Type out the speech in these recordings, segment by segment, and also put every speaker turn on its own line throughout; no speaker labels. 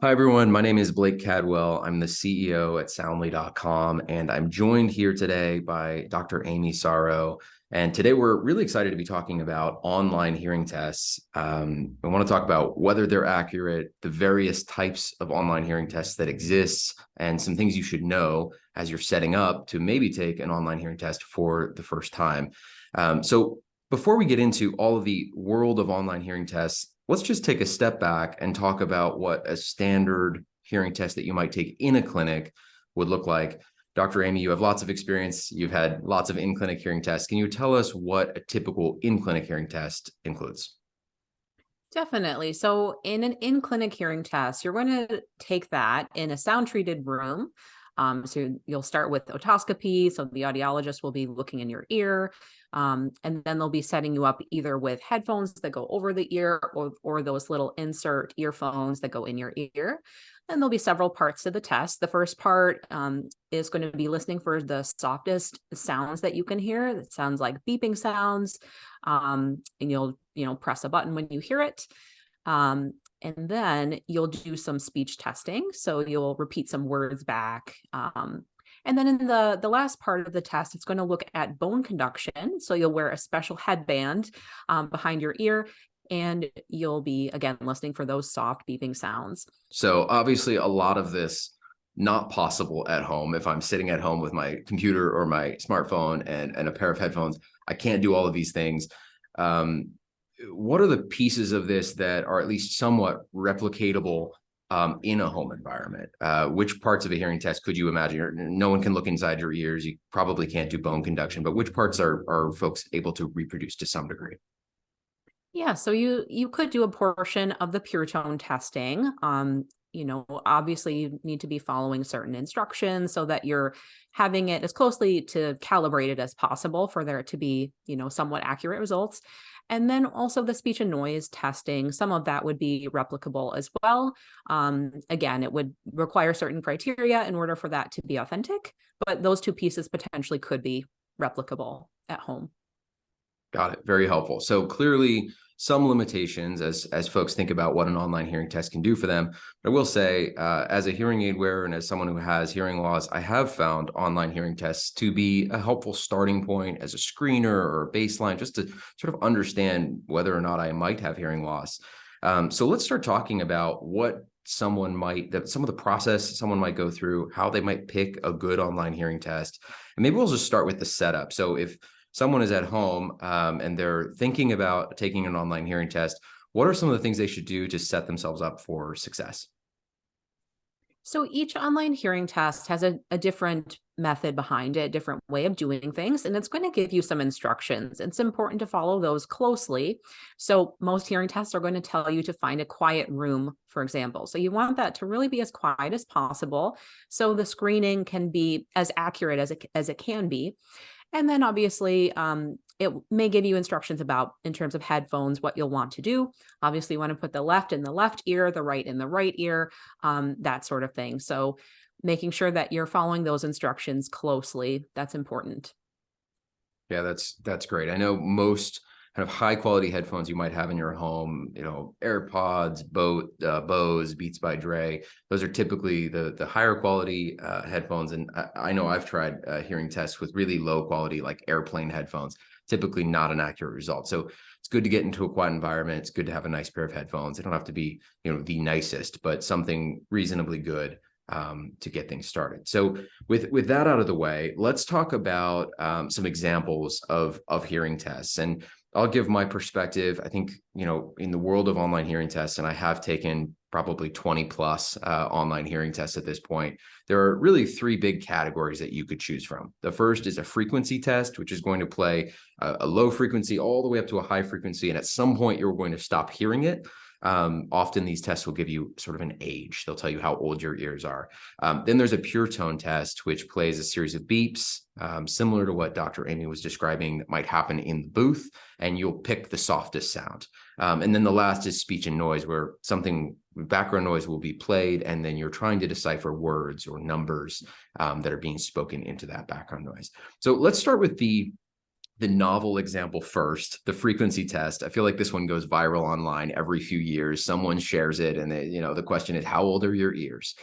Hi, everyone. My name is Blake Cadwell. I'm the CEO at Soundly.com, and I'm joined here today by Dr. Amy Sarow. And today we're really excited to be talking about online hearing tests. I want to talk about whether they're accurate, the various types of online hearing tests that exist, and some things you should know as you're setting up to maybe take an online hearing test for the first time. So before we get into all of the world of online hearing tests, let's just take a step back and talk about what a standard hearing test that you might take in a clinic would look like. Dr. Amy, you have lots of experience. You've had lots of in-clinic hearing tests. Can you tell us what a typical in-clinic hearing test includes?
Definitely. So in an in-clinic hearing test, you're going to take that in a sound-treated room. So you'll start with otoscopy. So the audiologist will be looking in your ear, and then they'll be setting you up either with headphones that go over the ear or those little insert earphones that go in your ear. And there'll be several parts to the test. The first part is going to be listening for the softest sounds that you can hear. That sounds like beeping sounds, and you'll press a button when you hear it. And then you'll do some speech testing. So you'll repeat some words back. And then in the last part of the test, it's going to look at bone conduction. So you'll wear a special headband behind your ear, and you'll be, again, listening for those soft beeping sounds.
So obviously a lot of this not possible at home. If I'm sitting at home with my computer or my smartphone and a pair of headphones, I can't do all of these things. What are the pieces of this that are at least somewhat replicatable in a home environment? Which parts of a hearing test could you imagine? No one can look inside your ears. You probably can't do bone conduction, but which parts are folks able to reproduce to some degree?
Yeah, so you could do a portion of the pure tone testing. Obviously you need to be following certain instructions so that you're having it as closely to calibrated as possible for there to be, somewhat accurate results. And then also the speech and noise testing, some of that would be replicable as well. Again, it would require certain criteria in order for that to be authentic, but those two pieces potentially could be replicable at home.
Got it. Very helpful. So clearly some limitations as folks think about what an online hearing test can do for them. But I will say, as a hearing aid wearer and as someone who has hearing loss, I have found online hearing tests to be a helpful starting point as a screener or a baseline, just to sort of understand whether or not I might have hearing loss. So let's start talking about what some of the process someone might go through, how they might pick a good online hearing test. And maybe we'll just start with the setup. So if someone is at home and they're thinking about taking an online hearing test, what are some of the things they should do to set themselves up for success?
So each online hearing test has a different method behind it, different way of doing things, and it's going to give you some instructions. It's important to follow those closely. So most hearing tests are going to tell you to find a quiet room, for example. So you want that to really be as quiet as possible so the screening can be as accurate as it can be. And then obviously, it may give you instructions about, in terms of headphones, what you'll want to do. Obviously, you want to put the left in the left ear, the right in the right ear, that sort of thing. So making sure that you're following those instructions closely, that's important.
Yeah, that's great. I know most kind of high quality headphones you might have in your home, AirPods, Bose, Beats by Dre. Those are typically the higher quality headphones. And I know I've tried hearing tests with really low quality, like airplane headphones, typically not an accurate result. So it's good to get into a quiet environment. It's good to have a nice pair of headphones. They don't have to be, the nicest, but something reasonably good to get things started. So with that out of the way, let's talk about some examples of hearing tests. And I'll give my perspective. I think, in the world of online hearing tests, and I have taken probably 20 plus online hearing tests at this point, there are really three big categories that you could choose from. The first is a frequency test, which is going to play a low frequency all the way up to a high frequency. And at some point, you're going to stop hearing it. Often these tests will give you sort of an age. They'll tell you how old your ears are. Then there's a pure tone test, which plays a series of beeps, similar to what Dr. Amy was describing that might happen in the booth, and you'll pick the softest sound. And then the last is speech and noise, where something background noise will be played, and then you're trying to decipher words or numbers that are being spoken into that background noise. So let's start with the the novel example first, the frequency test. I feel like this one goes viral online every few years. Someone shares it, and the question is, how old are your ears?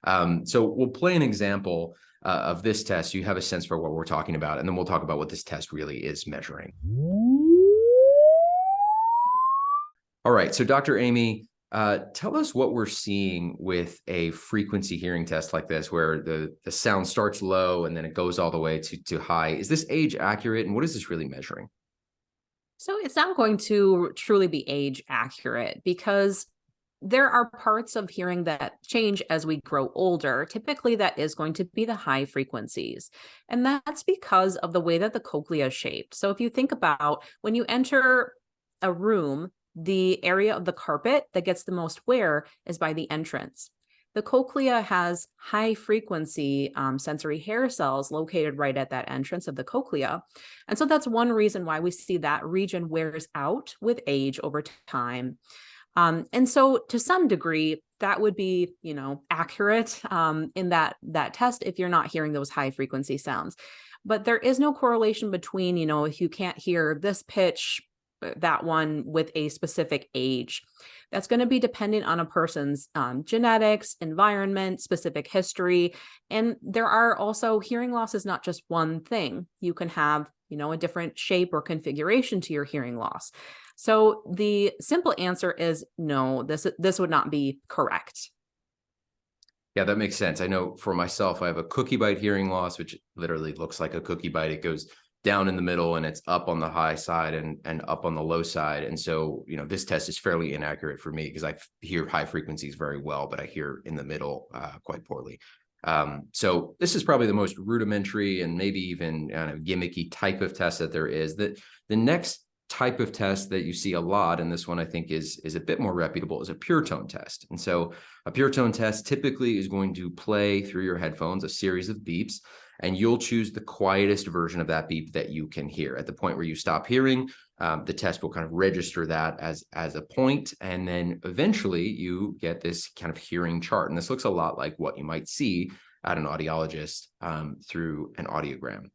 So we'll play an example of this test. So you have a sense for what we're talking about, and then we'll talk about what this test really is measuring. All right, so Dr. Amy, tell us what we're seeing with a frequency hearing test like this, where the sound starts low and then it goes all the way to high. Is this age accurate, and what is this really measuring?
So it's not going to truly be age accurate because there are parts of hearing that change as we grow older. Typically, that is going to be the high frequencies. And that's because of the way that the cochlea is shaped. So if you think about when you enter a room, the area of the carpet that gets the most wear is by the entrance. The cochlea has high frequency sensory hair cells located right at that entrance of the cochlea. And so that's one reason why we see that region wears out with age over time. And so to some degree, that would be, accurate in that test if you're not hearing those high frequency sounds. But there is no correlation between, if you can't hear this pitch, that one with a specific age. That's going to be dependent on a person's genetics, environment, specific history. And there are also hearing loss is not just one thing. You can have, a different shape or configuration to your hearing loss. So the simple answer is no, this would not be correct.
Yeah, that makes sense. I know for myself, I have a cookie bite hearing loss, which literally looks like a cookie bite. It goes down in the middle and it's up on the high side and up on the low side. And so, this test is fairly inaccurate for me because I hear high frequencies very well, but I hear in the middle quite poorly. So this is probably the most rudimentary and maybe even gimmicky type of test that there is. The next type of test that you see a lot, and this one I think is a bit more reputable, is a pure tone test. And so a pure tone test typically is going to play through your headphones a series of beeps, and you'll choose the quietest version of that beep that you can hear. At the point where you stop hearing, the test will kind of register that as a point, and then eventually you get this kind of hearing chart. And this looks a lot like what you might see at an audiologist through an audiogram.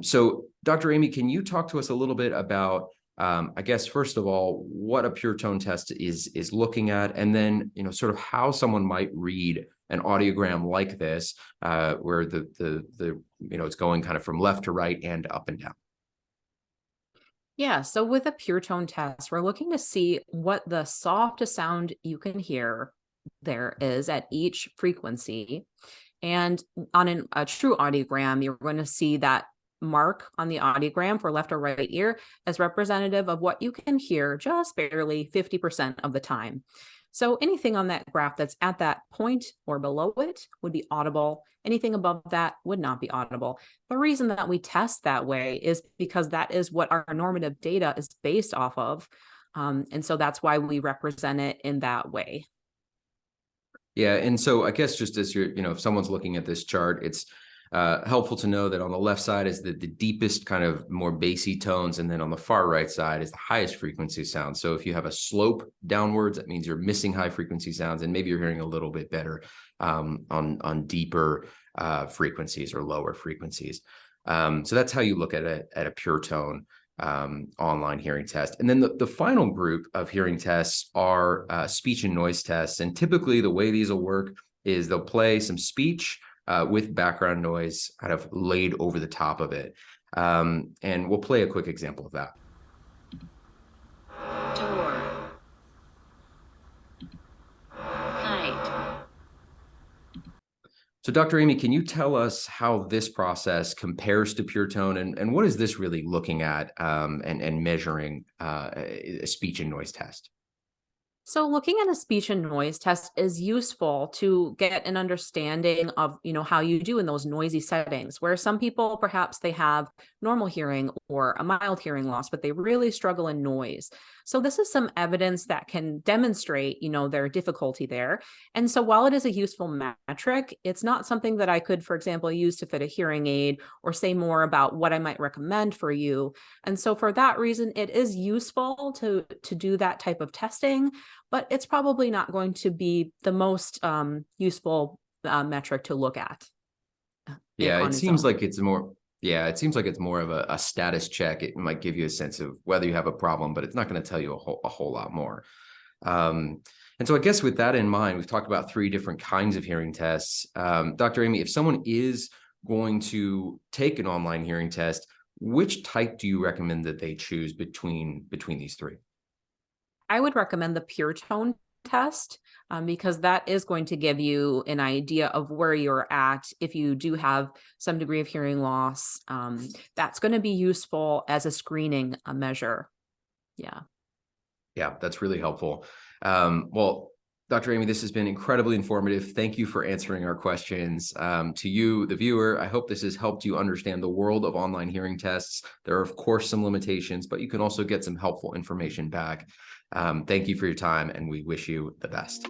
So Dr. Amy, can you talk to us a little bit about, I guess, first of all, what a pure tone test is looking at, and then, sort of how someone might read an audiogram like this, where it's going kind of from left to right and up and down.
Yeah, so with a pure tone test, we're looking to see what the softest sound you can hear there is at each frequency. And on a true audiogram, you're going to see that mark on the audiogram for left or right ear as representative of what you can hear just barely 50% of the time. So anything on that graph that's at that point or below it would be audible. Anything above that would not be audible. The reason that we test that way is because that is what our normative data is based off of. And so that's why we represent it in that way.
Yeah, and so I guess just as you're, if someone's looking at this chart, it's helpful to know that on the left side is the deepest kind of more bassy tones, and then on the far right side is the highest frequency sound. So if you have a slope downwards, that means you're missing high frequency sounds, and maybe you're hearing a little bit better on deeper frequencies or lower frequencies. So that's how you look at a pure tone online hearing test. And then the final group of hearing tests are speech and noise tests. And typically the way these will work is they'll play some speech with background noise kind of laid over the top of it. And we'll play a quick example of that.
Door. Height.
So Dr. Amy, can you tell us how this process compares to pure tone, and what is this really looking at and measuring a speech and noise test?
So looking at a speech and noise test is useful to get an understanding of, how you do in those noisy settings where some people, perhaps they have normal hearing or a mild hearing loss, but they really struggle in noise. So this is some evidence that can demonstrate, their difficulty there. And so while it is a useful metric, it's not something that I could, for example, use to fit a hearing aid or say more about what I might recommend for you. And so for that reason, it is useful to do that type of testing, but it's probably not going to be the most useful metric to look at.
Yeah, it seems like it's more, Yeah, it seems like it's more of a status check. It might give you a sense of whether you have a problem, but it's not going to tell you a whole lot more. And so I guess with that in mind, we've talked about 3 different kinds of hearing tests. Dr. Amy, if someone is going to take an online hearing test, which type do you recommend that they choose between these 3?
I would recommend the pure tone test because that is going to give you an idea of where you're at. If you do have some degree of hearing loss, that's going to be useful as a screening measure. Yeah.
Yeah, that's really helpful. Well, Dr. Amy, this has been incredibly informative. Thank you for answering our questions. To you, the viewer, I hope this has helped you understand the world of online hearing tests. There are, of course, some limitations, but you can also get some helpful information back. Thank you for your time, and we wish you the best.